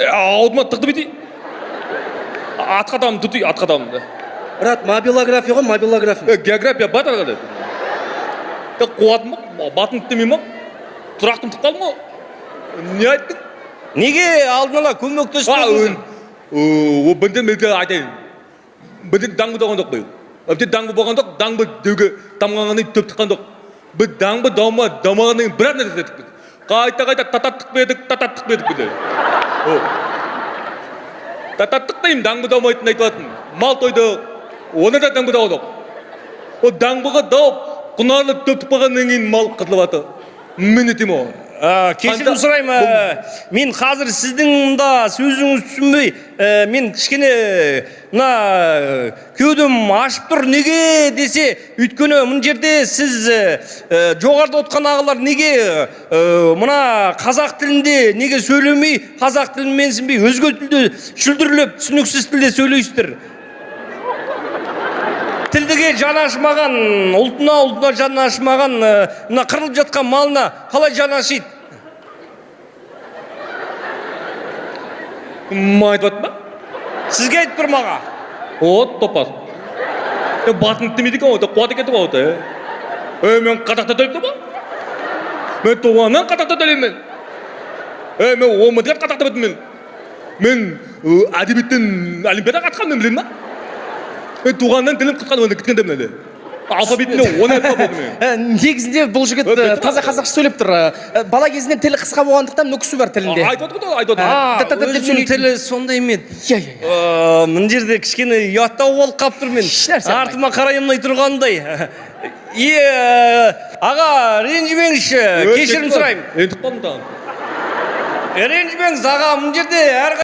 Аудыма тықты бейті. Атқа адамды тұты, атқа адамды. Брат, мобилография ғой, мобилография. География батыр қады. Қуатым батын түтемей ма? Тұрақтым тұқ қалым ғой. Не айттың? Неге алдын ала көмектеспедіңіз? О, бірден мөлке айтайын. Бірден даңбы доғандық қой. Бірден даңбы болғандық, даңбы деуге тамғанғанын төп тұққандық. Бір даңбы дамағанын бір әрнер ететік. Қайта тататтық бедік біді. Тататтық деймін, даңбы дамайтын айтылатын. Мал тойды, оны да даңбы дауадық. О, даңбыға дауып, құнарлы төп тұқпағаннан кейін мал қытылып аты. Мен етем о. Кешірім сұрайым, мен қазір сіздің мұнда сөзіңіз түсінбей, мен кішкене кеудем ашып тұр, неге десе, өйткені мұн жерде сіз жоғарда отқан ағалар неге мұна қазақ тілінде неге сөйлемей, қазақ тілін менсінбей, өзге тілде шүлдірлеп, түсініксіз тілде сөйлейсіздер. Тілдіге жаны ашымаған, ұлтына жаны ашымаған, қырылып жатқан малына қалай жаны ашиды? Ма айтып ба? Сізге айтып тұрмаға? От, топас. Батын түмейді кен оты, қуаты кетіп оты. Мен қатақта төліп ба? Мен туғаннан қатақта төлейм мен. Мен омыдығат қатақта бітім мен. Мен әдебеттен олимпиада қатқан мен білем ба? Мен туғаннан тілім құтқан оны күткенде мен әлі. Алфавитіне оны айтпа болды мен. Негізінде бұл жігіт таза қазақша сөйлеп тұр. Бала кезінен тілі қысқа болғандықтан нүкісі бар тілінде. Айтып отыр. Өзінің тілі сондай мен. Мұн жерде кішкене ұяттау болып қап тұр мен. Артыма қарайымнай тұрғандай. Аға, ренжімеңізші, кешірім сұрайым. Ренжіп қалдым тағын. Ренжімеңіз, аға, мұн жерде